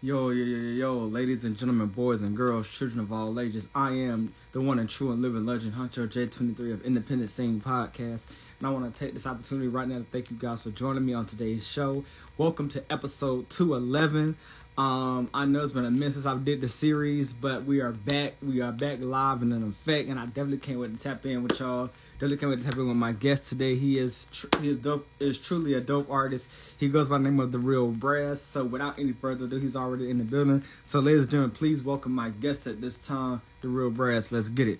Yo, ladies and gentlemen, boys and girls, children of all ages. I am the one and true and living legend, Hunter J23 of Independent Scene Podcast. And I want to take this opportunity right now to thank you guys for joining me on today's show. Welcome to episode 211. I know it's been a minute since I did the series, but we are back. We are back live and in effect, and I definitely can't wait to tap in with y'all. Definitely can't wait to tap in with my guest today. He is truly a dope artist. He goes by the name of TheRealBra. So without any further ado, he's already in the building. So ladies and gentlemen, please welcome my guest at this time, TheRealBra. Let's get it.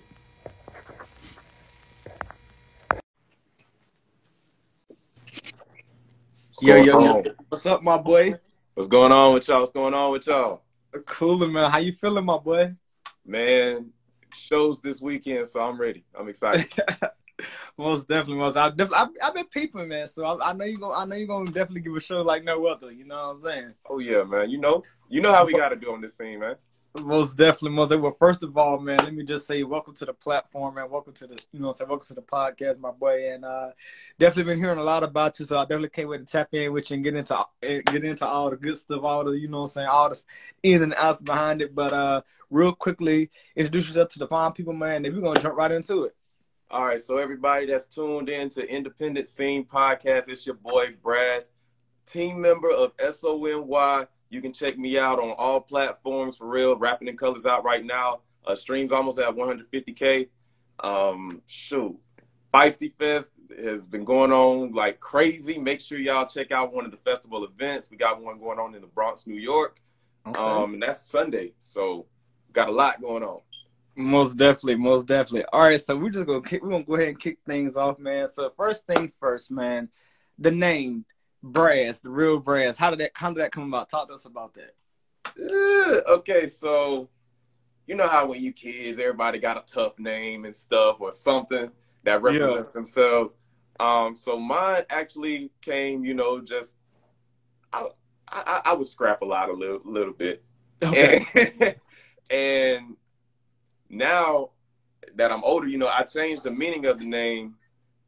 Yo. What's up, my boy? What's going on with y'all? What's going on with y'all? Coolin', man. How you feeling, my boy? Man, shows this weekend, so I'm ready. I'm excited. Most definitely. I've been peeping, man. So I know you gonna definitely give a show like no other. You know what I'm saying? Oh yeah, man. You know how we gotta do on this scene, man. Most definitely. Well, first of all, man, let me just say welcome to the platform, man. Welcome to the, welcome to the podcast, my boy. And definitely been hearing a lot about you, so I definitely can't wait to tap in with you and get into all the good stuff, all the, all the ins and outs behind it. But real quickly, introduce yourself to the fine people, man. And we're gonna jump right into it. All right, so everybody that's tuned in to Independent Scene Podcast, it's your boy Brass, team member of SONY. You can check me out on all platforms for real. Rapping in Colors out right now. Streams almost at 150K. Feisty Fest has been going on like crazy. Make sure y'all check out one of the festival events. We got one going on in the Bronx, New York. Okay. And that's Sunday. So got a lot going on. Most definitely. All right, so we're gonna go ahead and kick things off, man. So first things first, man. The name Brass, TheRealBra. How did that come about? Talk to us about that. Okay, so you know how when you kids, everybody got a tough name and stuff or something that represents themselves. So mine actually came, just I would scrap a lot a little bit. Okay. And now that I'm older, I changed the meaning of the name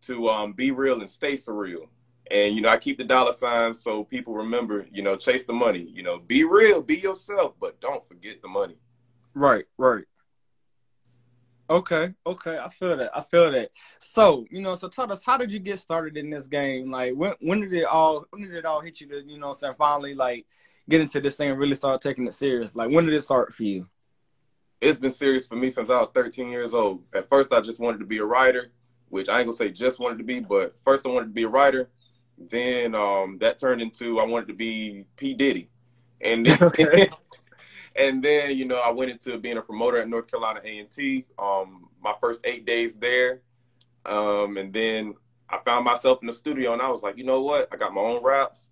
to be real and stay surreal. And, I keep the dollar signs so people remember, chase the money, be real, be yourself, but don't forget the money. Right. Okay. I feel that. So, so tell us, how did you get started in this game? Like, when did it all hit you to, finally, like, get into this thing and really start taking it serious? Like, when did it start for you? It's been serious for me since I was 13 years old. At first, I just wanted to be a writer, which I ain't gonna say just wanted to be, but first I wanted to be a writer. Then that turned into I wanted to be P. Diddy. And then, okay. And then, I went into being a promoter at North Carolina A&T, my first 8 days there. And then I found myself in the studio and I was like, you know what? I got my own raps.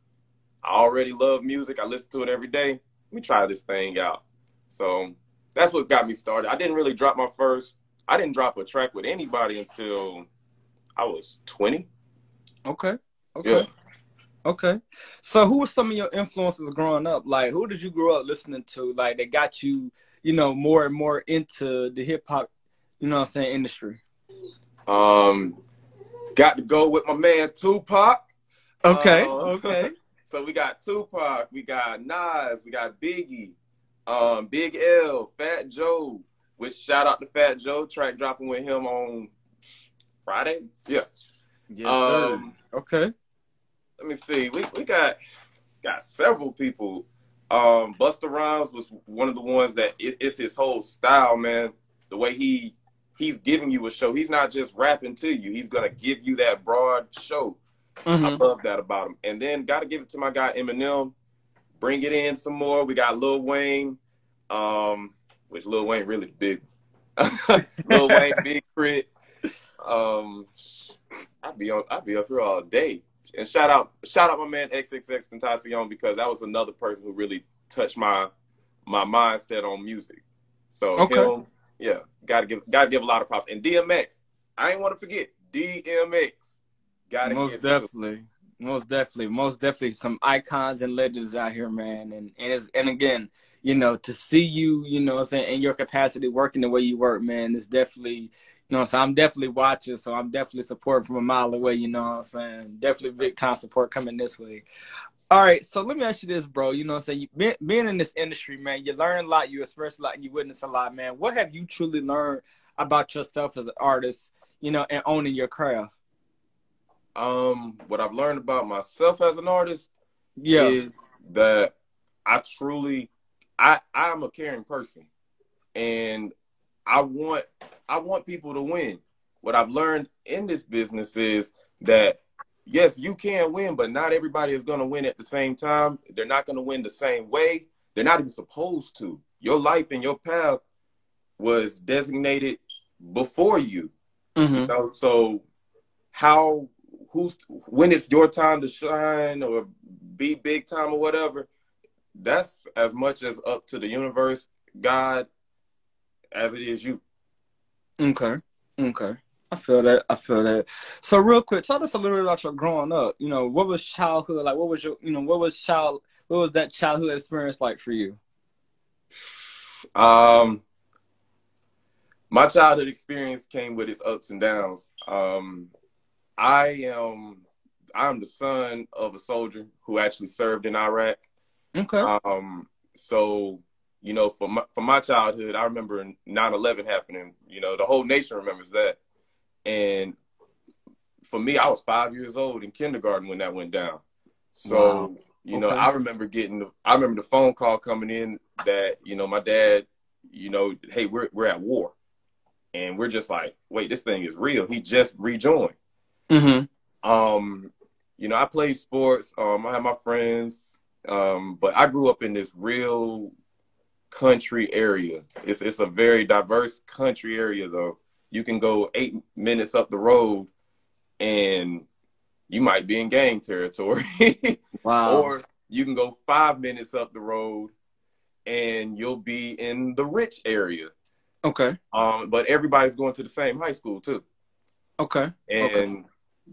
I already love music. I listen to it every day. Let me try this thing out. So that's what got me started. I didn't drop a track with anybody until I was 20. Okay. Yeah. Okay. So who were some of your influences growing up? Like, who did you grow up listening to? Like, that got you, more and more into the hip hop, industry? Got to go with my man Tupac. Okay. So we got Tupac, we got Nas, we got Biggie. Big L, Fat Joe, which shout out to Fat Joe, track dropping with him on Friday. Yeah. Yes, sir. Okay. Let me see. We got several people. Busta Rhymes was one of the ones that it's his whole style, man. The way he's giving you a show. He's not just rapping to you. He's gonna give you that broad show. Mm-hmm. I love that about him. And then gotta give it to my guy Eminem. Bring it in some more. We got Lil Wayne, which Lil Wayne really big. Lil Wayne, Big Crit. I'll be up here all day. And shout out my man XXXTentacion, because that was another person who really touched my mindset on music. So him, yeah, gotta give a lot of props. And DMX, I ain't want to forget DMX. Most definitely some icons and legends out here, man. And again, to see you, in your capacity working the way you work, man, it's definitely, so I'm definitely watching, so I'm definitely supporting from a mile away, Definitely big time support coming this way. All right, so let me ask you this, bro. You know what I'm saying? Being in this industry, man, you learn a lot, you experience a lot, and you witness a lot, man. What have you truly learned about yourself as an artist, you know, and owning your craft? What I've learned about myself as an artist Yeah. is that I truly, I'm a caring person, and I want I want people to win. What I've learned in this business is that yes, you can win, but not everybody is going to win at the same time. They're not going to win the same way. They're not even supposed to. Your life and your path was designated before you. You Mm-hmm. know, so how who's when it's your time to shine or be big time or whatever, that's as much as up to the universe, God, as it is you. Okay. Okay. I feel that. I feel that. So real quick, tell us a little bit about your growing up. You know, what was childhood like? What was your, you know, what was that childhood experience like for you? Um, my childhood experience came with its ups and downs. I am I'm the son of a soldier who actually served in Iraq. Okay. So you know, for my childhood, I remember 9/11 happening. You know, the whole nation remembers that. And for me, I was 5 years old in kindergarten when that went down. Wow. So, you know, Okay. I remember the phone call coming in that, you know, my dad, you know, hey, we're at war. And we're just like, wait, this thing is real. He just rejoined. Mm-hmm. Um, you know, I played sports. I had my friends. But I grew up in this real country area. It's a very diverse country area though. You can go 8 minutes up the road and you might be in gang territory. Wow. Or you can go 5 minutes up the road and you'll be in the rich area. Okay. But everybody's going to the same high school too. Okay. Okay. And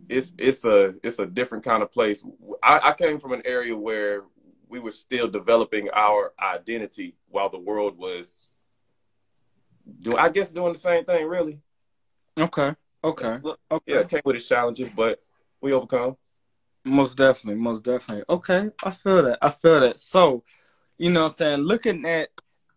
it's a different kind of place. I came from an area where we were still developing our identity while the world was doing the same thing really. Okay. Okay. Look, yeah, Okay. it came with its challenges, but we overcome. Most definitely. Most definitely. Okay. I feel that. I feel that. So, you know what I'm saying, looking at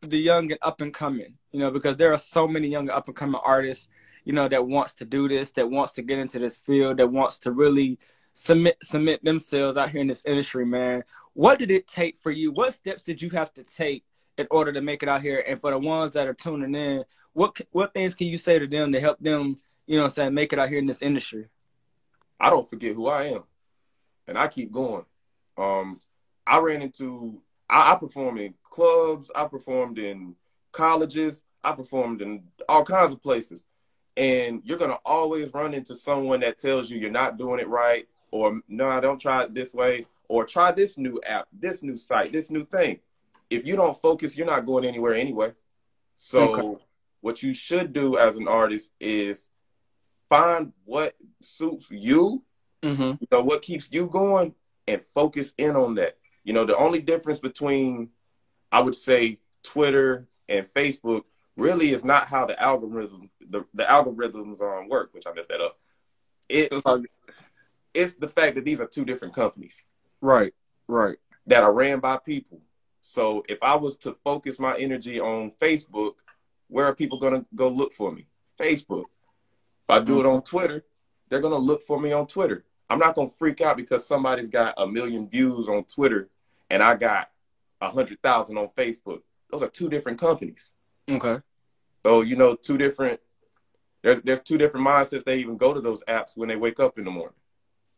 the young and up and coming, you know, because there are so many young and up and coming artists, you know, that wants to do this, that wants to get into this field, that wants to really submit themselves out here in this industry, man. What did it take for you? What steps did you have to take in order to make it out here? And for the ones that are tuning in, what things can you say to them to help them, you know what I'm saying, make it out here in this industry? I don't forget who I am, and I keep going. Um, I ran into I performed in clubs, I performed in colleges, I performed in all kinds of places, and you're gonna always run into someone that tells you you're not doing it right, or no, don't try it this way, or try this new app, this new site, this new thing. If you don't focus, you're not going anywhere anyway. Okay. So what you should do as an artist is find what suits you, Mm-hmm. you know, what keeps you going, and focus in on that. You know, the only difference between, I would say, Twitter and Facebook really is not how the algorithms work, which I messed that up. It's it's the fact that these are two different companies Right. Right. that are ran by people. So if I was to focus my energy on Facebook, where are people gonna go look for me? Facebook. If I do it Mm-hmm. on Twitter, they're gonna look for me on Twitter. I'm not gonna freak out because somebody's got 1 million views on Twitter and I got 100,000 on Facebook. Those are two different companies. Okay. So you know, there's two different mindsets. They even go to those apps when they wake up in the morning.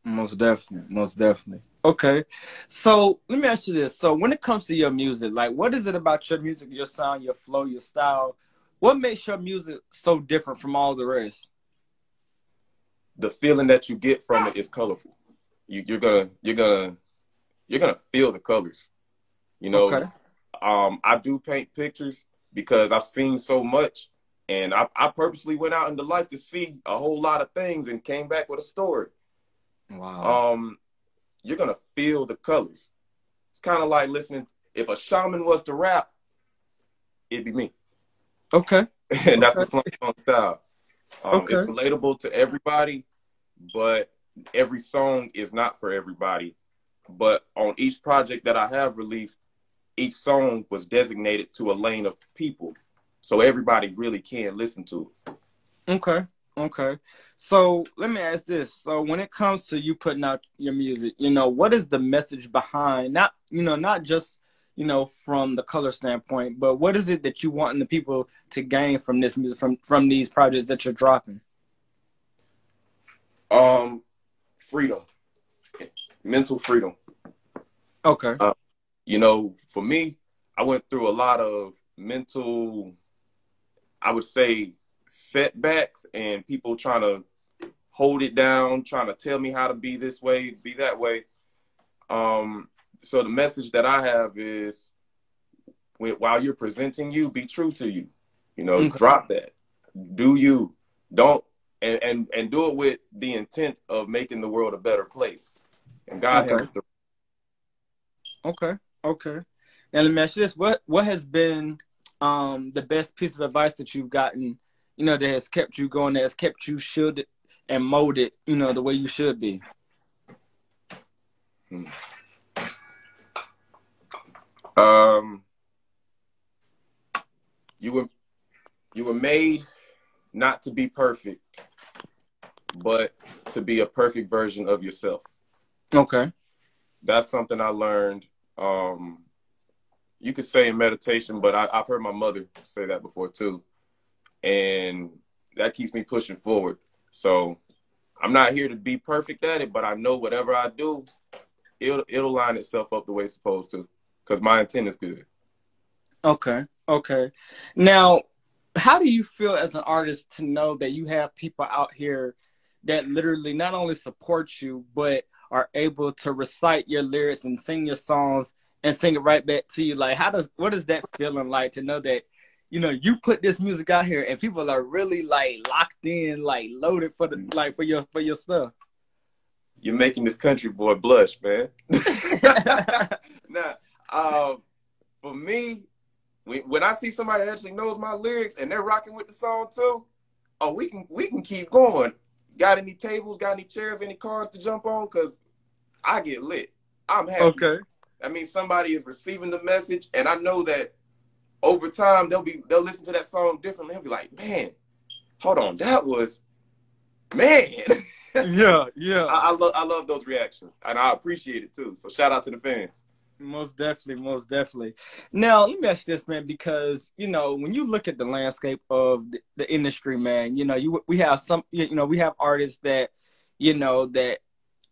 Most definitely, most definitely. Okay, so let me ask you this: so when it comes to your music, like, what is it about your music, your sound, your flow, your style? What makes your music so different from all the rest? The feeling that you get from it is colorful. You're gonna feel the colors. You Okay, know, I do paint pictures because I've seen so much, and I purposely went out into life to see a whole lot of things and came back with a story. wow. Um, you're gonna feel the colors. It's kind of like listening. If a shaman was to rap, it'd be me, Okay, and that's the okay, song style. It's okay. relatable to everybody, but every song is not for everybody. But on each project that I have released, each song was designated to a lane of people, so everybody really can listen to it. Okay. Okay. So let me ask this. So when it comes to you putting out your music, what is the message behind, not just, from the color standpoint, but what is it that you want the people to gain from this music, from these projects that you're dropping? Freedom, mental freedom. Okay. For me, I went through a lot of mental, I would say, setbacks, and people trying to hold it down, trying to tell me how to be this way, be that way. So the message that I have is, while you're presenting you, be true to you. Okay. Drop that. Do you. Don't, and do it with the intent of making the world a better place. And God Okay. helps the. Okay. Okay. Now let me ask you this: what has been the best piece of advice that you've gotten, that has kept you going, that has kept you shielded and molded, the way you should be? You were made not to be perfect, but to be a perfect version of yourself. Okay. That's something I learned. You could say in meditation, but I've heard my mother say that before too. And that keeps me pushing forward. So I'm not here to be perfect at it, but I know whatever I do, it'll line itself up the way it's supposed to, because my intent is good. Okay. Okay. Now, how do you feel as an artist to know that you have people out here that literally not only support you, but are able to recite your lyrics and sing your songs and sing it right back to you? Like, what is that feeling like to know that, you put this music out here and people are really like locked in, like loaded for your stuff? You're making this country boy blush, man. Nah, for me, when I see somebody that actually knows my lyrics and they're rocking with the song too, oh, we can keep going. Got any tables? Got any chairs? Any cars to jump on? Because I get lit. I'm happy. Okay. I mean, somebody is receiving the message, and I know that over time they'll listen to that song differently. They'll be like, man, hold on, that was, man. Yeah, yeah. I love those reactions, and I appreciate it too. So shout out to the fans. Most definitely, most definitely. Now, let me ask you this, man, because, when you look at the landscape of the industry, man, we have we have artists that, that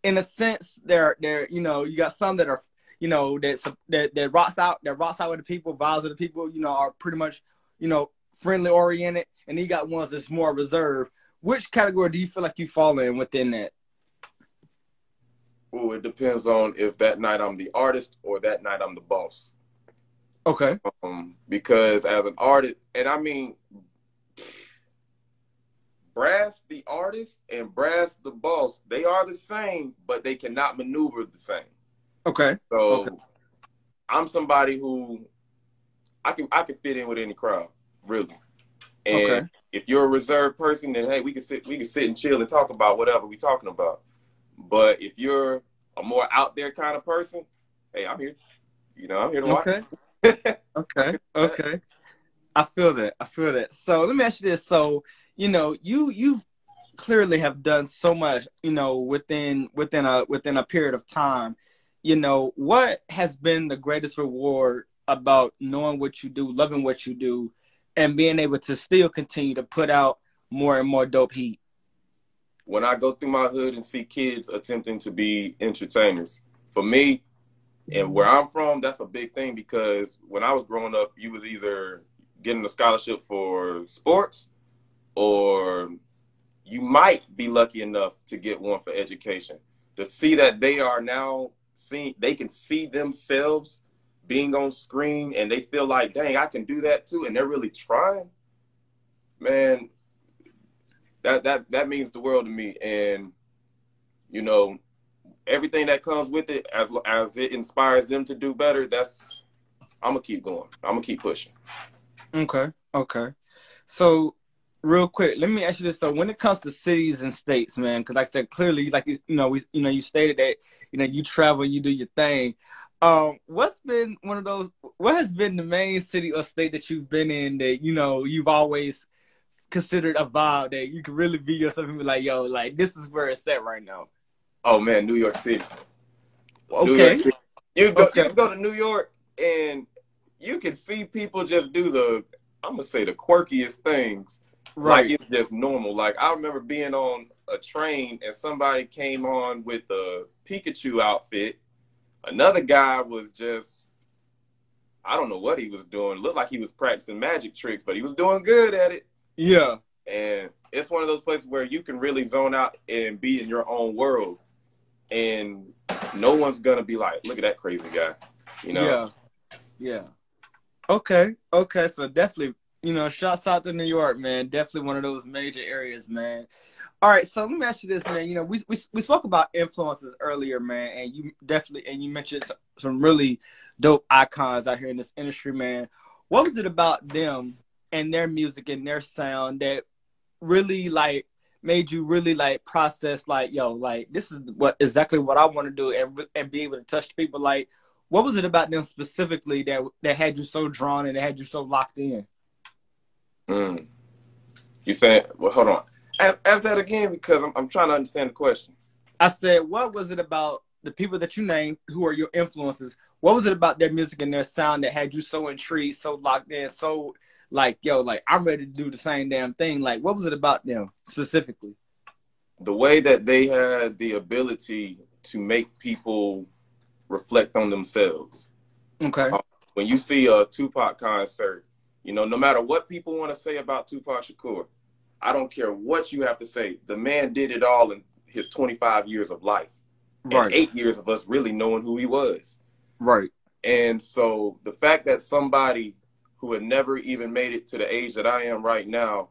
in a sense, they're, you got some that are, that rocks out with the people, vibes with the people, are pretty much, friendly oriented. And you got ones that's more reserved. Which category do you feel like you fall in within that? Oh, it depends on if that night I'm the artist or that night I'm the boss. Okay. Because as an artist, and I mean, Brass the artist and Brass the boss, they are the same, but they cannot maneuver the same. Okay. So okay. I'm somebody who I can fit in with any crowd, really. And okay. if you're a reserved person, then hey, we can sit and chill and talk about whatever we're talking about. But if you're a more out there kind of person, hey, I'm here. I'm here to watch. Okay. Okay. I feel that. So let me ask you this. So, you clearly have done so much, within a period of time. What has been the greatest reward about knowing what you do, loving what you do, and being able to still continue to put out more and more dope heat? When I go through my hood and see kids attempting to be entertainers, for me, and where I'm from, that's a big thing, because when I was growing up, you was either getting a scholarship for sports or you might be lucky enough to get one for education. To see that they are now they can see themselves being on screen and they feel like, dang, I can do that too, and they're really trying, man, that means the world to me. And everything that comes with it, as it inspires them to do better, I'm gonna keep going. I'm gonna keep pushing. Okay. So real quick, let me ask you this. So when it comes to cities and states, man, because like I said, clearly, like, you stated that, you travel, you do your thing. What's been one of those, what has been the main city or state that you've been in that, you've always considered a vibe that you can really be yourself and be like, yo, like, this is where it's at right now? Oh man, New York City. New York Okay. City. You Okay. can go to New York and you can see people just do I'm gonna say the quirkiest things. Like Right. it's just normal. Like I remember being on a train and somebody came on with a Pikachu outfit. Another guy was just, I don't know what he was doing. Looked like he was practicing magic tricks, but he was doing good at it. Yeah. And it's one of those places where you can really zone out and be in your own world. And no one's gonna be like, look at that crazy guy. Yeah. Yeah. Okay. Okay. So definitely, shouts out to New York, man. Definitely one of those major areas, man. All right. So let me ask you this, man. We spoke about influences earlier, man, and you mentioned some really dope icons out here in this industry, man. What was it about them and their music and their sound that really like made you really like process like, yo, like this is exactly what I want to do and be able to touch people? Like, what was it about them specifically that had you so drawn and that had you so locked in? Mm. You saying, well, hold on. Ask that again because I'm trying to understand the question. I said, what was it about the people that you named who are your influences? What was it about their music and their sound that had you so intrigued, so locked in, so like, yo, like I'm ready to do the same damn thing? Like, what was it about them specifically? The way that they had the ability to make people reflect on themselves. Okay. When you see a Tupac concert, no matter what people want to say about Tupac Shakur, I don't care what you have to say. The man did it all in his 25 years of life. And Right. 8 years of us really knowing who he was. Right. And so the fact that somebody who had never even made it to the age that I am right now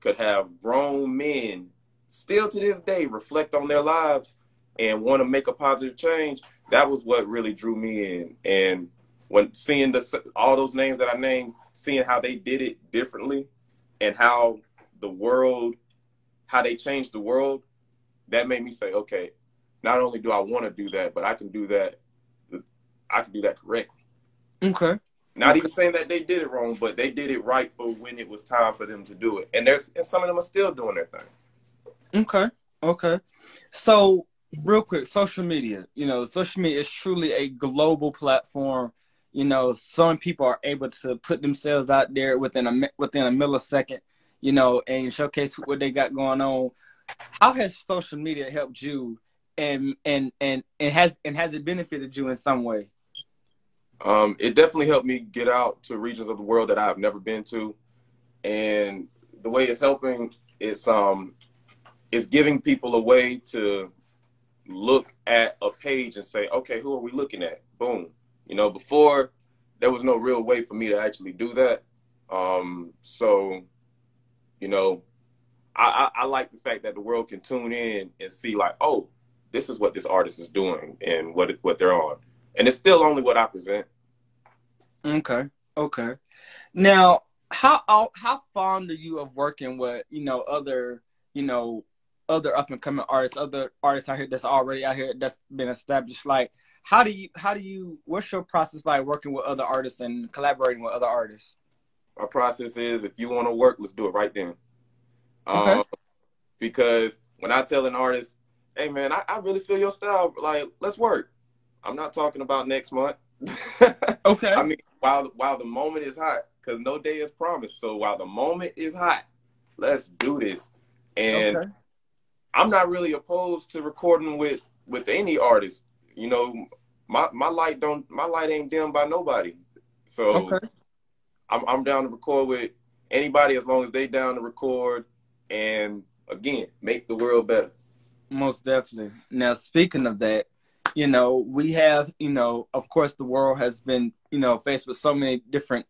could have grown men still to this day reflect on their lives and want to make a positive change, that was what really drew me in. And when seeing all those names that I named, seeing how they did it differently and how they changed the world, that made me say, okay, not only do I want to do that, but I can do that correctly. Okay. Not even saying that they did it wrong, but they did it right for when it was time for them to do it. And some of them are still doing their thing. Okay. Okay. So real quick, social media. Social media is truly a global platform. Some people are able to put themselves out there within a millisecond, and showcase what they got going on. How has social media helped you, and has it benefited you in some way? It definitely helped me get out to regions of the world that I've never been to, and the way it's helping is it's giving people a way to look at a page and say, okay, who are we looking at? Boom. Before there was no real way for me to actually do that. So, I like the fact that the world can tune in and see like, oh, this is what this artist is doing and what they're on. And it's still only what I present. Okay. Okay. Now, how fond are you of working with, other up and coming artists, other artists out here that's already out here that's been established? Like, how do you what's your process like working with other artists and collaborating with other artists? My process is, if you want to work, let's do it right then. Okay. Because when I tell an artist, hey man, I really feel your style, like, let's work. I'm not talking about next month. Okay. I mean, while the moment is hot, because no day is promised. So while the moment is hot, let's do this. And Okay. I'm not really opposed to recording with any artist. My light ain't dimmed by nobody. So Okay. I'm down to record with anybody as long as they down to record and again make the world better. Most definitely. Now, speaking of that, we have, of course, the world has been, faced with so many different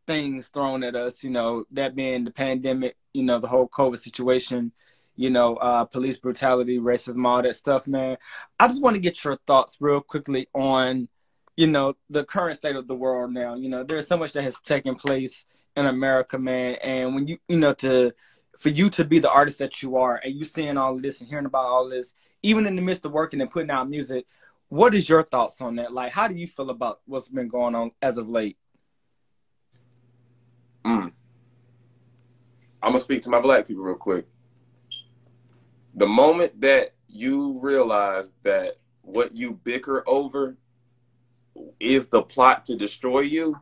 things thrown at us, that being the pandemic, the whole COVID situation, police brutality, racism, all that stuff, man. I just want to get your thoughts real quickly on, the current state of the world now. There's so much that has taken place in America, man. And when for you to be the artist that you are, and you seeing all of this and hearing about all this, even in the midst of working and putting out music, what is your thoughts on that? Like, how do you feel about what's been going on as of late? I'm gonna speak to my black people real quick. The moment that you realize that what you bicker over is the plot to destroy you,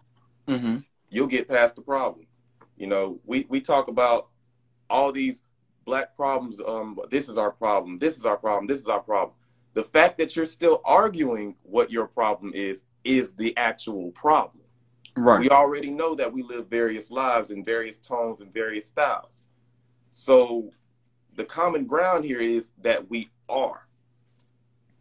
you'll get past the problem. You know, we talk about all these black problems. This is our problem. This is our problem. This is our problem. The fact that you're still arguing what your problem is the actual problem. Right. We already know that we live various lives in various tones and various styles. So the common ground here is that we are.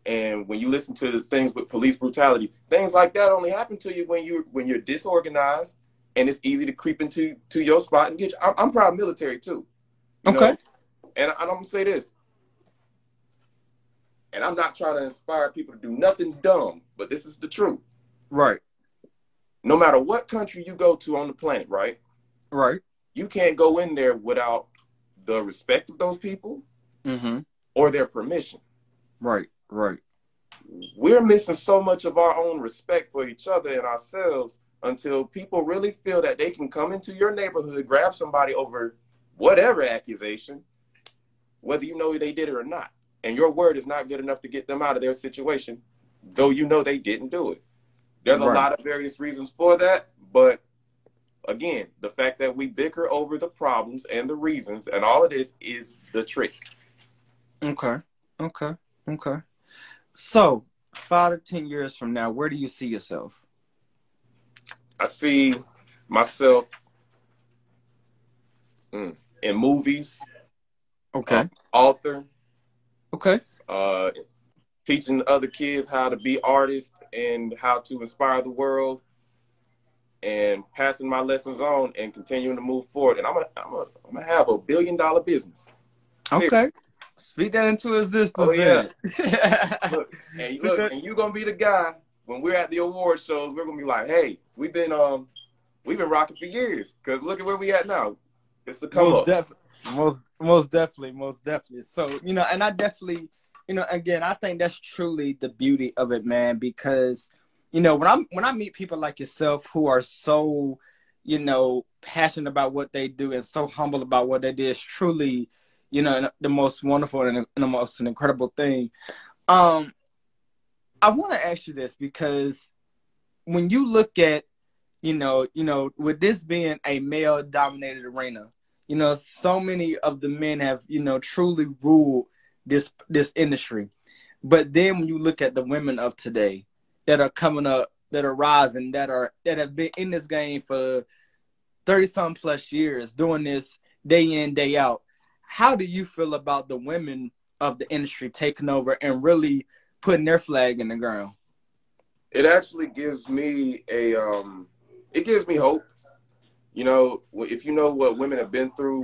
And when you listen to the things with police brutality, things like that only happen to you when you're disorganized, and it's easy to creep into your spot and get you. I'm proud military too. You know? And I'm gonna say this, and I'm not trying to inspire people to do nothing dumb, but this is the truth. Right. No matter what country you go to on the planet, right? Right. You can't go in there without the respect of those people or their permission. Right. Right. We're missing so much of our own respect for each other and ourselves until people really feel that they can come into your neighborhood, grab somebody over whatever accusation, whether you know they did it or not. And your word is not good enough to get them out of their situation, though you know they didn't do it. There's a lot of various reasons for that, but again, the fact that we bicker over the problems and the reasons and all of this is the trick. Okay. So, 5 to 10 years from now, where do you see yourself? I see myself in movies. Okay. Author. Okay. Teaching other kids how to be artists and how to inspire the world, and passing my lessons on and continuing to move forward. And I'm gonna have $1 billion business. Okay. Speak that into existence. Oh yeah. Look, and you're gonna be the guy when we're at the award shows. We're gonna be like, hey, we've been rocking for years, because look at where we at now. It's the come up. Most definitely. So, and I definitely, again, I think that's truly the beauty of it, man, because, when I meet people like yourself who are so, passionate about what they do and so humble about what they do, it's truly, the most wonderful and the most incredible thing. I want to ask you this, because when you look at, with this being a male dominated arena, so many of the men have, truly ruled this industry. But then when you look at the women of today that are coming up, that are rising, that have been in this game for 30-some plus years, doing this day in, day out, how do you feel about the women of the industry taking over and really putting their flag in the ground? It actually gives me it gives me hope. If you know what women have been through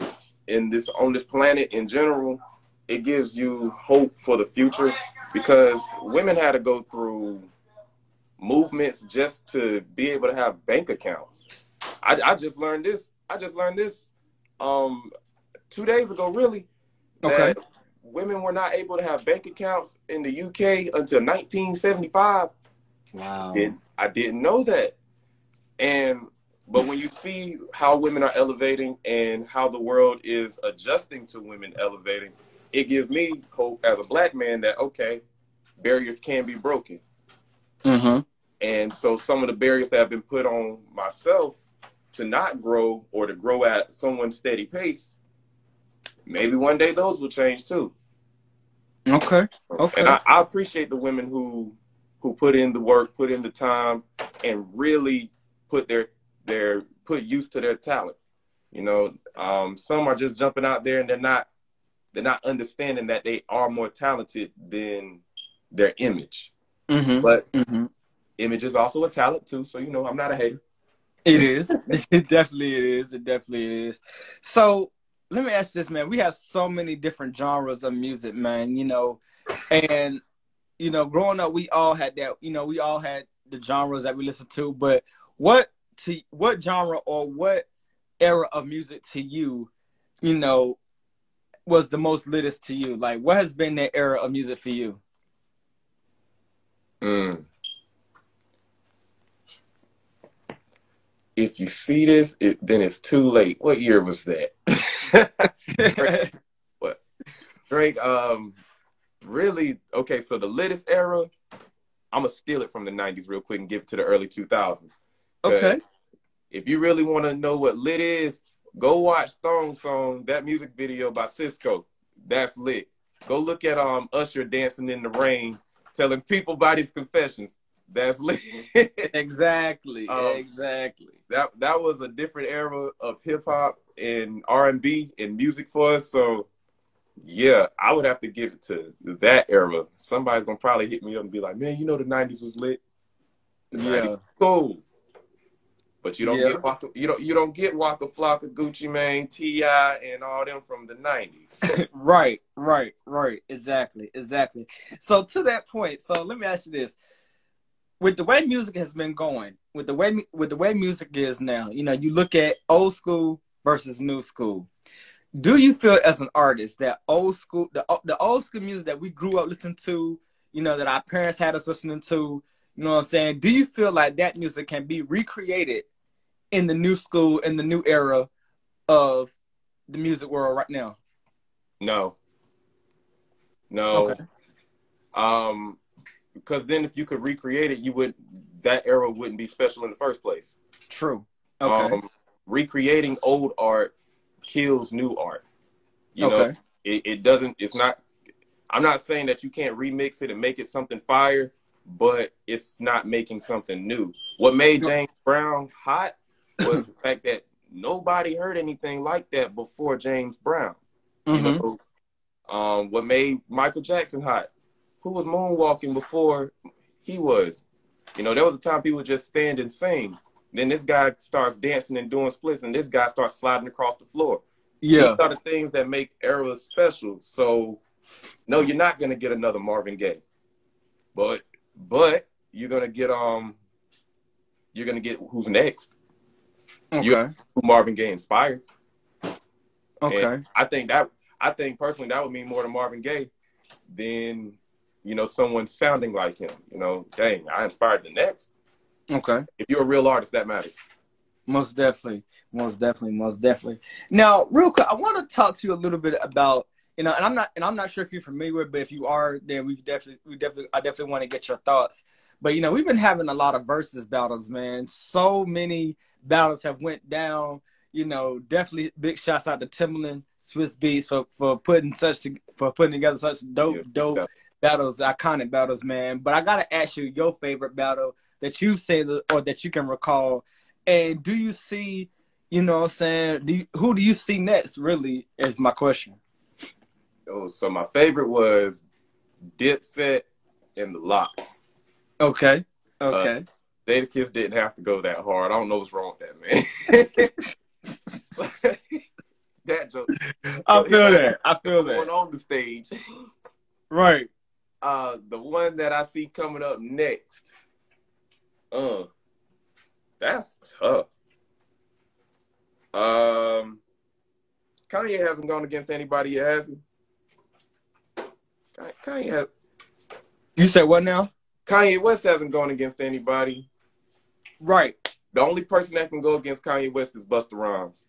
on this planet in general, it gives you hope for the future, because women had to go through movements just to be able to have bank accounts. I just learned this. 2 days ago, really. That women were not able to have bank accounts in the UK until 1975. Wow. I didn't know that. But when you see how women are elevating and how the world is adjusting to women elevating, it gives me hope as a black man that, okay, barriers can be broken. And so some of the barriers that have been put on myself to not grow, or to grow at someone's steady pace, maybe one day those will change too. Okay. And I appreciate the women who put in the work, put in the time, and really put use to their talent. Some are just jumping out there and they're not understanding that they are more talented than their image. But image is also a talent too. So, I'm not a hater. It is. It definitely is. So let me ask you this, man. We have so many different genres of music, man, and, growing up, we all had that, we all had the genres that we listened to, but what genre or what era of music to you, you know, was the most litest to you? Like, what has been that era of music for you? If you see this, then it's too late. What year was that? Drake, what? Drake, really? Okay, so the latest era, I'm going to steal it from the 90s real quick and give it to the early 2000s. Okay. If you really want to know what lit is, go watch Thong Song, that music video by Cisco. That's lit. Go look at Usher dancing in the rain, telling people about his confessions. That's lit. Exactly. Exactly. That was a different era of hip hop and R&B and music for us. So yeah, I would have to give it to that era. Somebody's gonna probably hit me up and be like, "Man, you know the '90s was lit. The '90s cool." But you don't get you don't get Waka Flocka, Gucci Mane, T.I., and all them from the '90s. Right. Exactly. So to that point, so let me ask you this: with the way music has been going, with the way music is now, you know, you look at old school versus new school. Do you feel as an artist that old school, the old school music that we grew up listening to, you know, that our parents had us listening to, you know what I'm saying? Do you feel like that music can be recreated in the new school, in the new era of the music world right now? No. Okay. Because then if you could recreate it, that era wouldn't be special in the first place. True. Okay. Recreating old art kills new art. You know, it doesn't, it's not, I'm not saying that you can't remix it and make it something fire, but it's not making something new. What made James Brown hot was the fact that nobody heard anything like that before James Brown. You know, what made Michael Jackson hot? Who was moonwalking before he was? You know, there was a time people would just stand and sing. Then this guy starts dancing and doing splits, and this guy starts sliding across the floor. Yeah. These are the things that make eras special. So, no, you're not gonna get another Marvin Gaye, but you're gonna get who's next. Okay. Who Marvin Gaye inspired. Okay. And I think personally that would mean more to Marvin Gaye than, you know, someone sounding like him. You know, dang, I inspired the next. Okay. If you're a real artist, that matters. Most definitely. Now, real quick, I want to talk to you a little bit about, you know, and I'm not sure if you're familiar with, but if you are, then I definitely want to get your thoughts. But you know, we've been having a lot of versus battles, man. So many battles have went down. You know, definitely big shouts out to Timbaland, Swiss Beats for putting together such dope battles, iconic battles, man. But I gotta ask you your favorite battle that you've seen or that you can recall. And do you see, you know what I'm saying, who do you see next, really, is my question. Oh, so my favorite was Dipset and the Lox. Okay. Jadakiss didn't have to go that hard. I don't know what's wrong with that, man. That joke. I feel that. Going on the stage. Right. The one that I see coming up next, that's tough. Kanye hasn't gone against anybody yet, has he? Kanye has. You said what now? Kanye West hasn't gone against anybody. Right. The only person that can go against Kanye West is Busta Rhymes.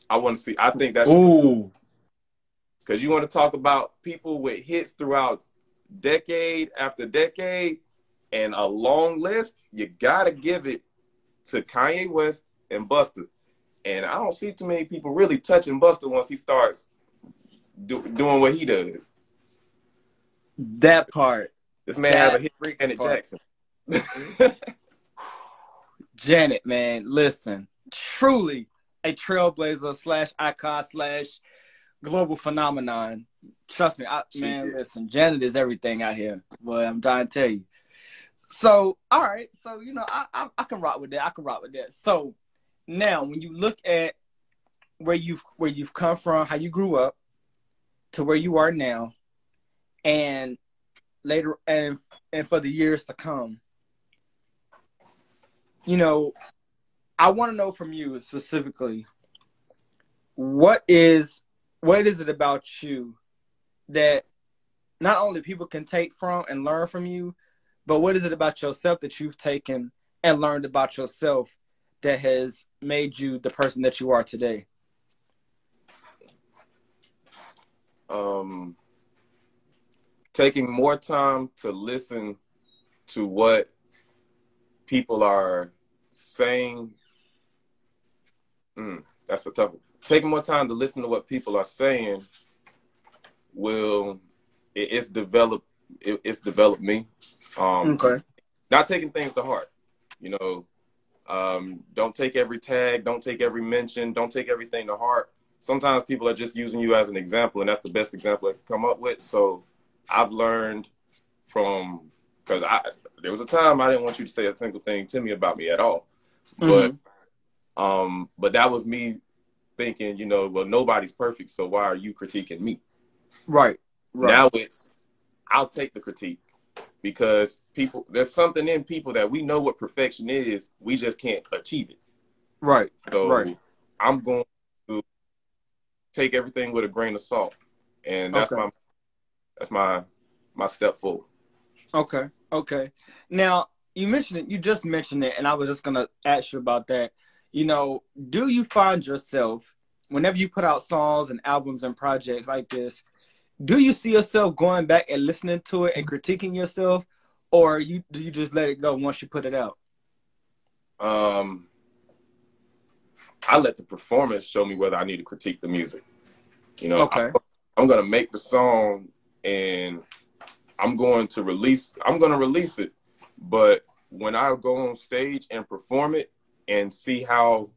I want to see. I think that's because you want to talk about people with hits throughout decade after decade and a long list. You gotta give it to Kanye West and Busta. And I don't see too many people really touching Busta once he starts doing what he does. That part. This man has a hit with Janet Jackson. Janet, man, listen, truly a trailblazer / icon / global phenomenon. Trust me, man, listen, Janet is everything out here. Boy, I'm trying to tell you. So, all right, so you know, I can rock with that. So now, when you look at where you've come from, how you grew up, to where you are now, and later, and for the years to come, you know, I want to know from you specifically, what is it about you that not only people can take from and learn from you, but what is it about yourself that you've taken and learned about yourself that has made you the person that you are today? Taking more time to listen to what people are saying. That's a tough one. Taking more time to listen to what people are saying it's developed me. Okay. Not taking things to heart, don't take every tag, don't take every mention, don't take everything to heart. Sometimes people are just using you as an example, and that's the best example I can come up with. So I've learned because there was a time I didn't want you to say a single thing to me about me at all. But that was me thinking, well, nobody's perfect, so why are you critiquing me? Right. Now I'll take the critique, because there's something in people that we know what perfection is, we just can't achieve it. Right. So I'm going to take everything with a grain of salt, and that's my step forward. Okay. Now, you just mentioned it, and I was just gonna ask you about that. Do you find yourself, whenever you put out songs and albums and projects like this, do you see yourself going back and listening to it and critiquing yourself, or do you just let it go once you put it out? I let the performance show me whether I need to critique the music. I'm gonna make the song and I'm gonna release it, but when I go on stage and perform it and see how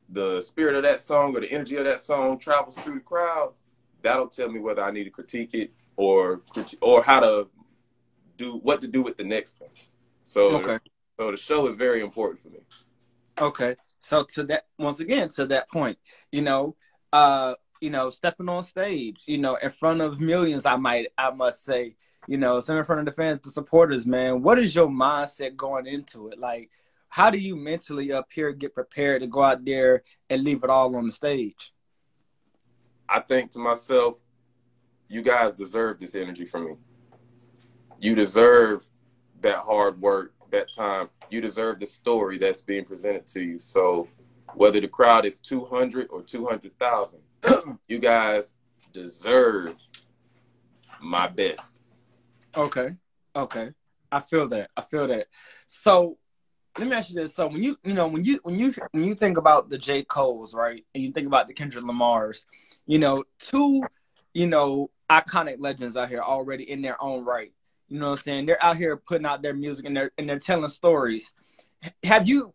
the spirit of that song or the energy of that song travels through the crowd, that'll tell me whether I need to critique it or how to what to do with the next one. So the show is very important for me. Okay. So once again, to that point, stepping on stage, in front of millions, I must say, some in front of the fans, the supporters, man, what is your mindset going into it? Like, how do you mentally up here get prepared to go out there and leave it all on the stage? I think to myself, you guys deserve this energy from me. You deserve that hard work, that time. You deserve the story that's being presented to you. So whether the crowd is 200 or 200,000, you guys deserve my best. Okay. I feel that. So let me ask you this. So when you think about the J. Coles, right, and you think about the Kendrick Lamars, two, iconic legends out here already in their own right. You know what I'm saying? They're out here putting out their music and they're telling stories. Have you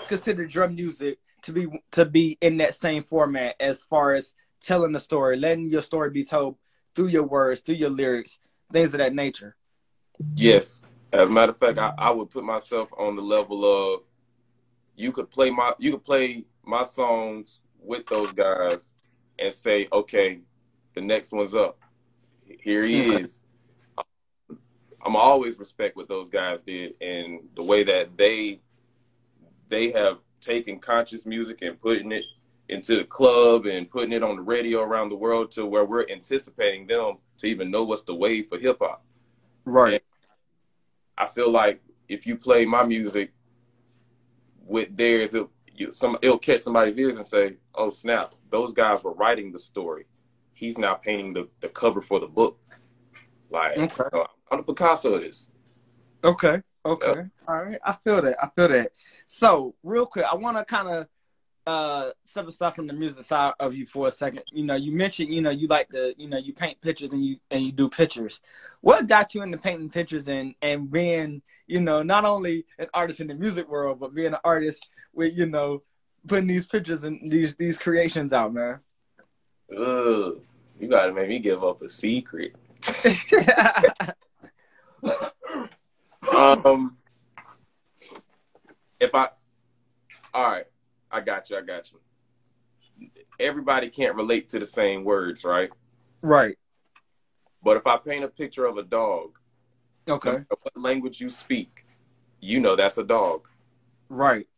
considered your music to be in that same format as far as telling the story, letting your story be told through your words, through your lyrics, things of that nature? Yes. As a matter of fact, I would put myself on the level of you could play my songs with those guys and say, okay, the next one's up. Here he is. I'm always respect what those guys did and the way that they have taken conscious music and putting it into the club and putting it on the radio around the world to where we're anticipating them to even know what's the wave for hip hop. Right. And I feel like if you play my music with theirs, it'll catch somebody's ears and say, oh snap, those guys were writing the story. He's now painting the cover for the book. Like, I'm the Picasso of this. Okay. All right. I feel that. So real quick, I want to kind of step aside from the music side of you for a second. You mentioned, you like to, you paint pictures and you do pictures. What got you into painting pictures and being, not only an artist in the music world, but being an artist with, putting these pictures and these creations out, man? You gotta make me give up a secret. All right, I got you. Everybody can't relate to the same words, right? Right. But if I paint a picture of a dog, okay, no matter what language you speak, that's a dog. Right.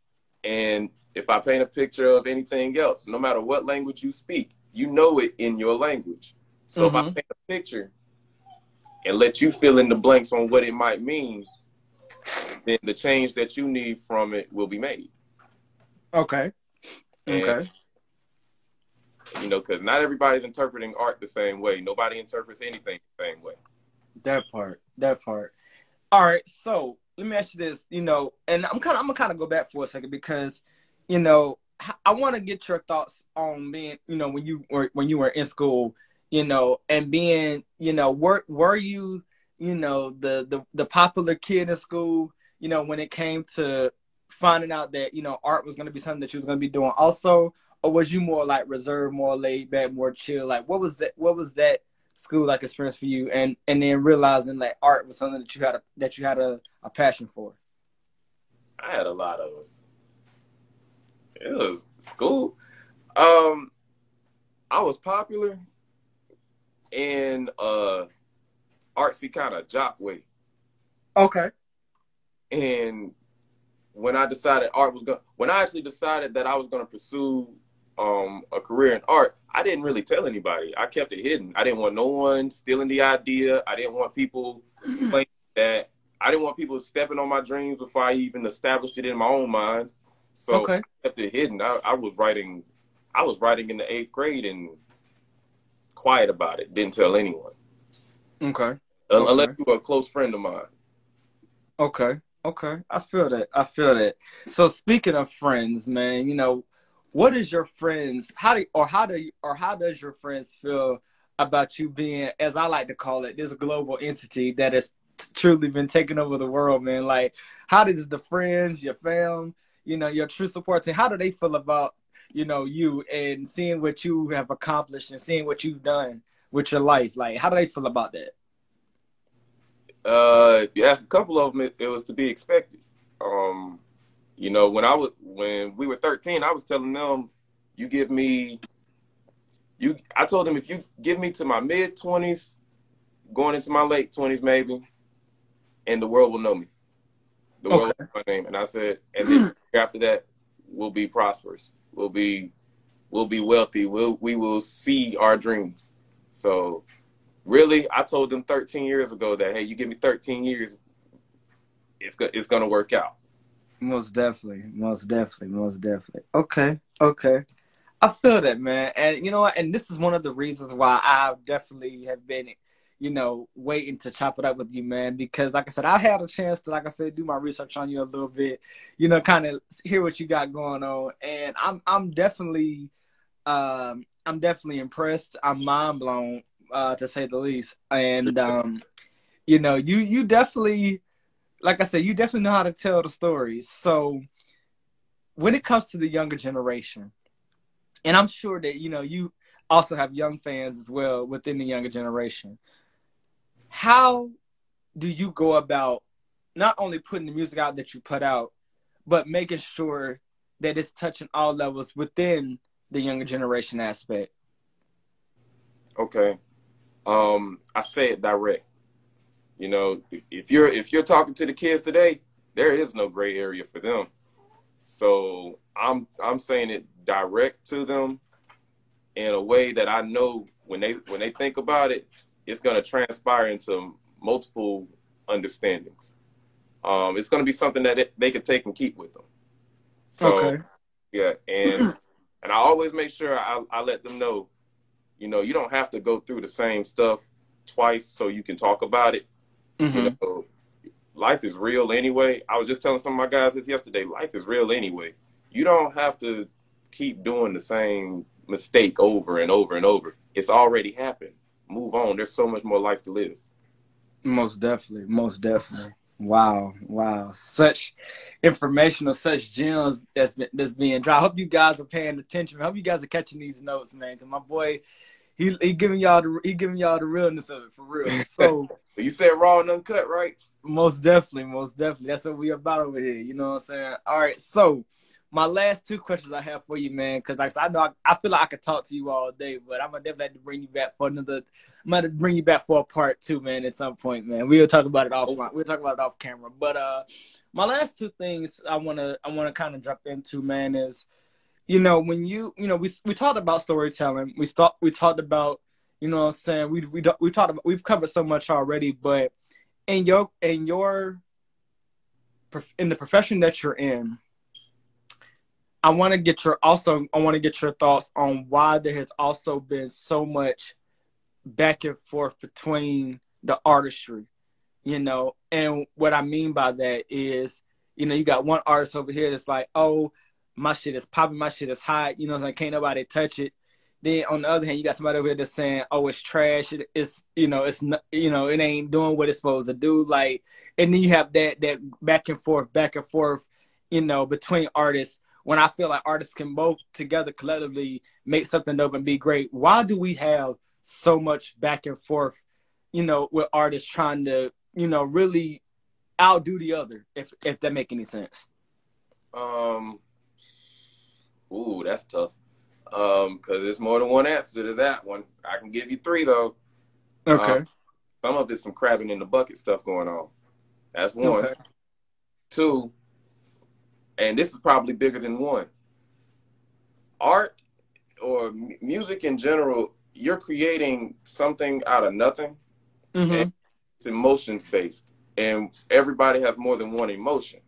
And if I paint a picture of anything else, no matter what language you speak, you know it in your language. So if I paint a picture and let you fill in the blanks on what it might mean, then the change that you need from it will be made. Okay. And, Okay. you know, because not everybody's interpreting art the same way. Nobody interprets anything the same way. That part. That part. All right. So let me ask you this, you know, and I'm gonna kind of go back for a second because, you know, I want to get your thoughts on being, you know, when you were in school, you know, and being, you know, were you, you know, the popular kid in school, you know, when it came to finding out that, you know, art was going to be something that you was going to be doing also, or was you more like reserved, more laid back, more chill? Like, what was that school like experience for you, and then realizing that art was something that you had a passion for? I had a lot of it. It was school. I was popular in artsy kind of jock way. Okay. And when I actually decided that I was gonna pursue a career in art, I didn't really tell anybody. I kept it hidden. I didn't want no one stealing the idea. I didn't want people claiming that. I didn't want people stepping on my dreams before I even established it in my own mind. So Okay. I kept it hidden. I was writing in the 8th grade and quiet about it. Didn't tell anyone. Okay. Unless Okay. you were a close friend of mine. Okay. Okay. I feel that. I feel that. So speaking of friends, man, you know, what is your friends? How does your friends feel about you being, as I like to call it, this global entity that has truly been taking over the world, man? Like, how does the friends, your fam, you know, your true support team, how do they feel about, you know, you and seeing what you have accomplished and seeing what you've done with your life? Like, how do they feel about that? If you ask a couple of them, it was to be expected. You know, when we were 13, I was telling them, I told them if you give me to my mid-20s, going into my late 20s maybe, and the world will know me. The world will know my name. And I said, and then after that, we'll be prosperous. We'll be wealthy. We will see our dreams. So really, I told them 13 years ago that, hey, you give me 13 years, it's going to work out. Most definitely, most definitely, most definitely. Okay, okay. I feel that, man. And you know what? And this is one of the reasons why I definitely have been, you know, waiting to chop it up with you, man. Because like I said, I had a chance to, like I said, do my research on you a little bit, you know, kind of hear what you got going on. And I'm definitely impressed. I'm mind blown, to say the least. And you know, you definitely, like I said, you definitely know how to tell the stories. So when it comes to the younger generation, and I'm sure that, you know, you also have young fans as well within the younger generation, how do you go about not only putting the music out that you put out, but making sure that it's touching all levels within the younger generation aspect? Okay. I say it direct. You know, if you're talking to the kids today, there is no gray area for them. So I'm saying it direct to them in a way that I know when they think about it, it's going to transpire into multiple understandings. It's going to be something that they can take and keep with them. So Okay. yeah, and I always make sure I let them know, you know, you don't have to go through the same stuff twice so you can talk about it. You Mm-hmm. know, life is real anyway. I was just telling some of my guys this yesterday. Life is real anyway. You don't have to keep doing the same mistake over and over and over. It's already happened. Move on. There's so much more life to live. Most definitely. Most definitely. Wow. Wow. Such informational, such gems that's being dropped. I hope you guys are paying attention. I hope you guys are catching these notes, man. Cause my boy, he giving y'all the realness of it for real. So You said raw and uncut, right? most definitely, most definitely. That's what we about over here. You know what I'm saying? All right. So my last two questions I have for you, man, because like I know I feel like I could talk to you all day, but I'm gonna definitely have to bring you back for another. I'm gonna bring you back for a part two, man, at some point, man. We'll talk about it offline. We'll talk about it off camera. But my last two things I wanna kind of jump into, man, is when we talked about storytelling. We talked about, what I'm saying, we talked about, we've covered so much already, but in the profession that you're in, I want to get your thoughts on why there has also been so much back and forth between the artistry, and what I mean by that is, you got one artist over here that's like, oh, my shit is popping, my shit is hot, like, can't nobody touch it. Then on the other hand, you got somebody over here that's saying, oh, it's trash, it's not, it ain't doing what it's supposed to do, like, and then you have that back and forth, between artists, when I feel like artists can both together collectively make something dope and be great. Why do we have so much back and forth, with artists trying to, really outdo the other, if that make any sense? Ooh, that's tough. Because there's more than one answer to that one. I can give you three though. Okay. Some of it's some crabbing in the bucket stuff going on. That's one. Okay. Two, and this is probably bigger than one. Art or music in general, you're creating something out of nothing. Mm-hmm. And it's emotions based, and everybody has more than one emotion.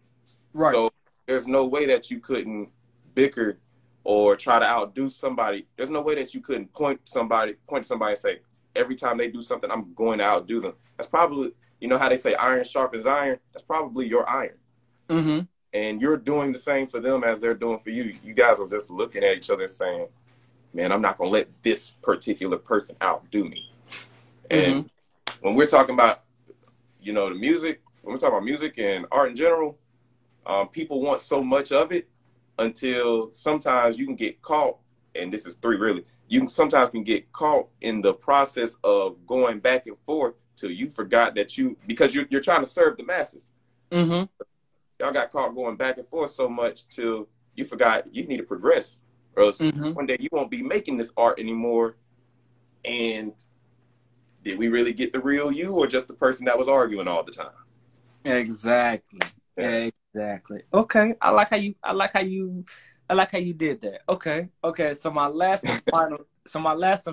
Right. So there's no way that you couldn't bicker or try to outdo somebody. There's no way that you couldn't point to somebody and say, every time they do something, I'm going to outdo them. That's probably, how they say iron sharpens iron. That's probably your iron. Mm-hmm. And you're doing the same for them as they're doing for you. You guys are just looking at each other and saying, man, I'm not going to let this particular person outdo me. And when we're talking about, the music, when we're talking about music and art in general, people want so much of it until sometimes you can get caught, and this is three really, sometimes can get caught in the process of going back and forth till you forgot that because you're trying to serve the masses. Mm-hmm. Y'all got caught going back and forth so much till you forgot you need to progress, or else one day you won't be making this art anymore. And did we really get the real you, or just the person that was arguing all the time? Exactly. Yeah. Exactly. Okay. I like how you did that. Okay. So my last and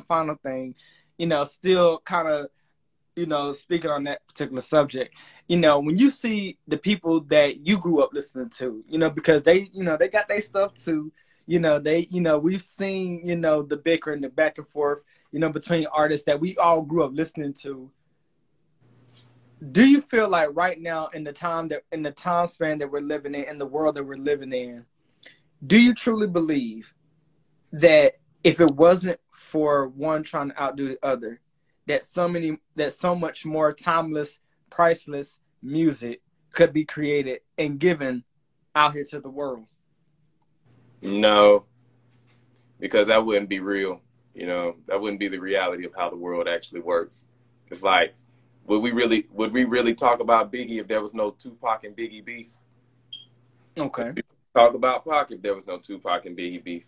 final thing, still kind of, speaking on that particular subject, when you see the people that you grew up listening to, because they got their stuff too, we've seen, the bicker and the back and forth, between artists that we all grew up listening to. Do you feel like right now, in the time span that we're living in the world that we're living in, do you truly believe that if it wasn't for one trying to outdo the other, that so much more timeless, priceless music could be created and given out here to the world? No, because that wouldn't be real. That wouldn't be the reality of how the world actually works. It's like, would we really talk about Biggie if there was no Tupac and Biggie beef? Okay. Would we talk about Pac if there was no Tupac and Biggie beef?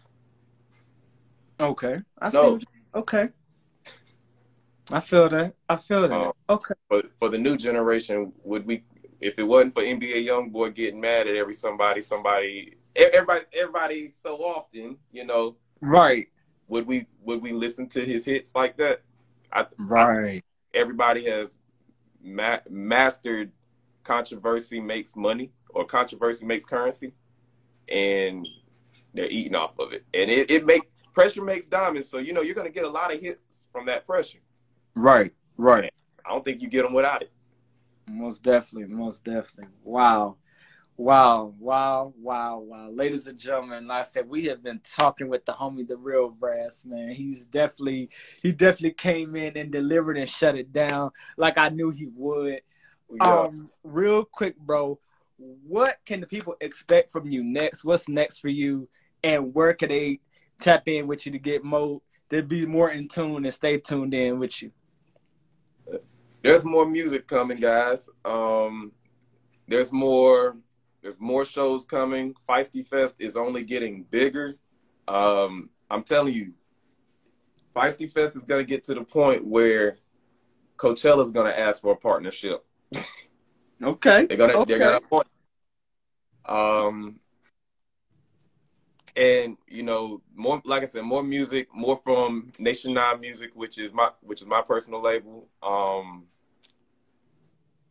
Okay. No. Okay. I feel that. Okay. For the new generation, if it wasn't for NBA YoungBoy getting mad at everybody so often, right? Would we listen to his hits like that? Right. Everybody has mastered controversy makes money, or controversy makes currency, and they're eating off of it. And pressure makes diamonds. So, you're going to get a lot of hits from that pressure. Right. And I don't think you get them without it. Most definitely. Wow. Ladies and gentlemen, like I said, we have been talking with the homie, TheRealBra, man. He definitely came in and delivered and shut it down like I knew he would. Yeah. Real quick, bro, what can the people expect from you next? What's next for you? And where can they tap in with you to be more in tune and stay tuned in with you? There's more music coming, guys. There's more shows coming. Feisty Fest is only getting bigger. I'm telling you, Feisty Fest is going to get to the point where Coachella's going to ask for a partnership. Okay. They're gonna appoint. And you know, more like I said, more music, more from Nation 9 Music, which is my personal label.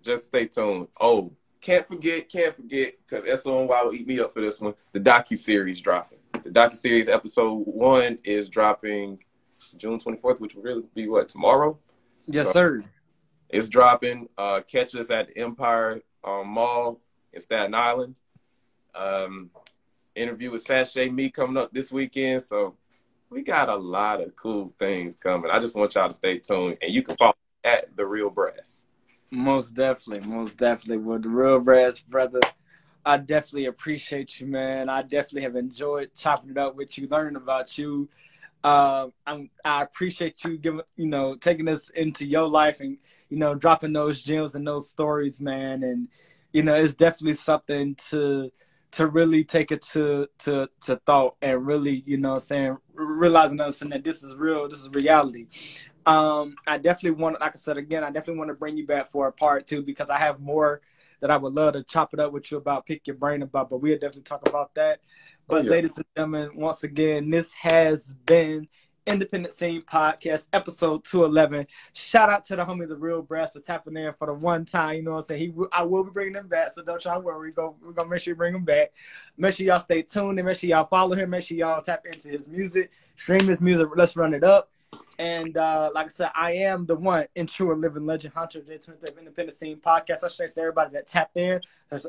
Just stay tuned. Oh, can't forget, because SONY will eat me up for this one. The docu-series dropping. The docu-series episode 1 is dropping June 24th, which will really be what, tomorrow? Yes, So sir. it's dropping. Catch us at the Empire Mall in Staten Island. Interview with Sashay Me coming up this weekend. So we got a lot of cool things coming. I just want y'all to stay tuned. And you can follow at TheRealBra. Most definitely, most definitely. Well, the real brass, brother, I definitely appreciate you, man. I definitely have enjoyed chopping it up with you, learning about you. I appreciate you taking us into your life and, dropping those gems and those stories, man. And, it's definitely something to really take it to thought and really, realizing that this is real, this is reality. I definitely want, like I said again, I definitely want to bring you back for a part 2 because I have more that I would love to chop it up with you about, pick your brain about, but we'll definitely talk about that. But ladies and gentlemen, once again, this has been Independent Scene Podcast, episode 211. Shout out to the homie, The Real Brass, for tapping in for the one time. You know what I'm saying? I will be bringing him back, so don't y'all worry. We're going to make sure you bring him back. Make sure y'all stay tuned and make sure y'all follow him. Make sure y'all tap into his music, stream his music. Let's run it up. And like I said, I am the one and true and living legend, Hunter J23 of Independent Scene Podcast. Such thanks to everybody that tapped in,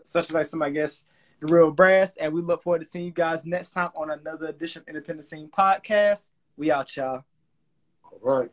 such as some, I guess, The Real Brass. And we look forward to seeing you guys next time on another edition of Independent Scene Podcast. We out, y'all. All right.